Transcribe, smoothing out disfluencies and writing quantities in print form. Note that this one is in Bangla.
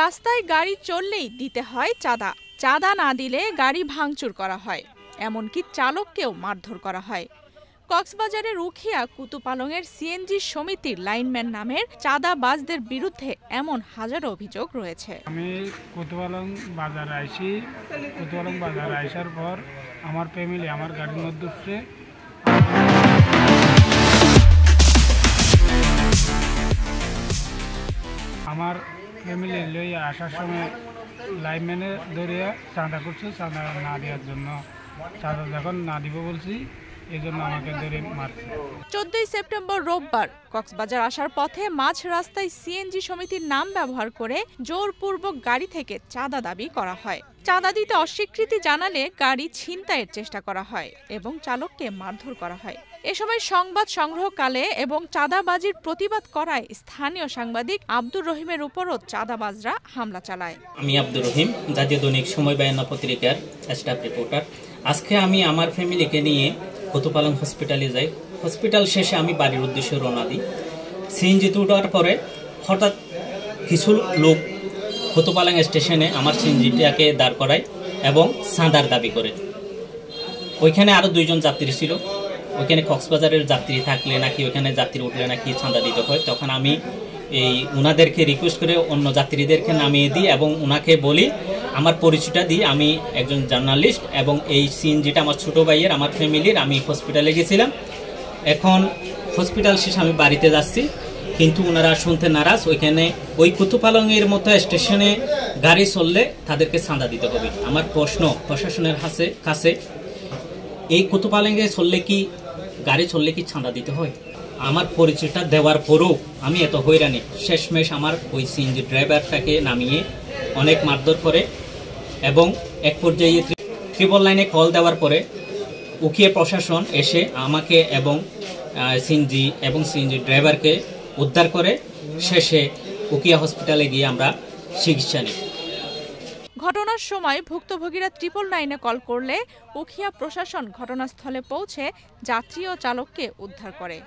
রাস্তায় গাড়ি চললেই দিতে হয় চাঁদা। চাঁদা না দিলে গাড়ি ভাঙচুর করা হয়, এমনকি চালককেও মারধর করা হয়। কক্সবাজারের উখিয়া কুতুপালংয়ের সিএনজি সমিতির লাইনম্যান নামের চাঁদাবাজদের বিরুদ্ধে এমন হাজারো অভিযোগ রয়েছে। আমি কুতুপালং বাজারে আসার পর আমার ফ্যামিলি আমার গাড়ির মধ্যে উঠছে। আমার ফ্যামিলি লইয়া আসার সময় লাইনম্যানে ধরিয়া চাঁদা করছে, চাঁদা না দেওয়ার জন্য। চাঁদা যখন না দিব বলছি, এই জন্য আমাকে ধরে মারছে। 14 সেপ্টেম্বর রোববার কক্সবাজার আসার পথে মাঝ রাস্তায় সিএনজি সমিতির নাম ব্যবহার করে জোরপূর্বক গাড়ি থেকে চাঁদা দাবি করা হয়। চাঁদা দিতে অস্বীকৃতি জানালে গাড়ি ছিনতাইয়ের চেষ্টা করা হয় এবং চালককে মারধর করা হয়। এ সময় সংবাদ সংগ্রহকালে এবং চাঁদাবাজির প্রতিবাদ করায় স্থানীয় সাংবাদিক আব্দুর রহিমের উপরও চাঁদাবাজরা হামলা চালায়। আমি আব্দুর রহিম, জাতীয় দৈনিক সময় বায়ান্ন পত্রিকার স্টাফ রিপোর্টার। আজকে আমি আমার ফ্যামিলিকে নিয়ে কুতুপালং হসপিটালে যাই। হসপিটাল শেষে আমি বাড়ির উদ্দেশ্যে রওনা দিই। সিএনজিতে ওঠার পরে হঠাৎ কিছু লোক কুতুপালং স্টেশনে আমার সিএনজিটাকে দাঁড় করায় এবং চাঁদার দাবি করে। ওইখানে আরও 2 জন যাত্রী ছিল। ওইখানে কক্সবাজারের যাত্রী থাকলে নাকি ওইখানে যাত্রী উঠলে নাকি চাঁদা দিতে হয়। তখন আমি ওনাদেরকে রিকোয়েস্ট করে অন্য যাত্রীদেরকে নামিয়ে দিই এবং ওনাকে বলি আমার পরিচয়টা দিই, আমি একজন জার্নালিস্ট এবং এই সিএনজিটা আমার ছোটো ভাইয়ের, আমার ফ্যামিলির। আমি হসপিটালে গেছিলাম, এখন হসপিটাল শেষে আমি বাড়িতে যাচ্ছি, কিন্তু ওনারা শুনতে নারাজ। ওইখানে ওই কুতুপালংয়ের মতো স্টেশনে গাড়ি চললে তাদেরকে চাঁদা দিতে হবে। আমার প্রশ্ন প্রশাসনের কাছে, এই কুতুপালংয়ে চললে কি গাড়ি চললে কি চাঁদা দিতে হয়? আমার পরিচয়টা দেওয়ার পরও আমি এত হয়রানি। শেষমেশ আমার ওই সিএনজি ড্রাইভারটাকে নামিয়ে অনেক মারধর করে এবং এক পর্যায়ে 999-এ কল দেওয়ার পরে উখিয়া প্রশাসন এসে আমাকে এবং সিএনজি ড্রাইভারকে উদ্ধার করে শেষে উখিয়া হসপিটালে গিয়ে আমরা চিকিৎসা নিই। ঘটনার সময় ভুক্তভোগীরা 999-এ কল করলে উখিয়া প্রশাসন ঘটনাস্থলে পৌঁছে যাত্রী ও চালককে উদ্ধার করে।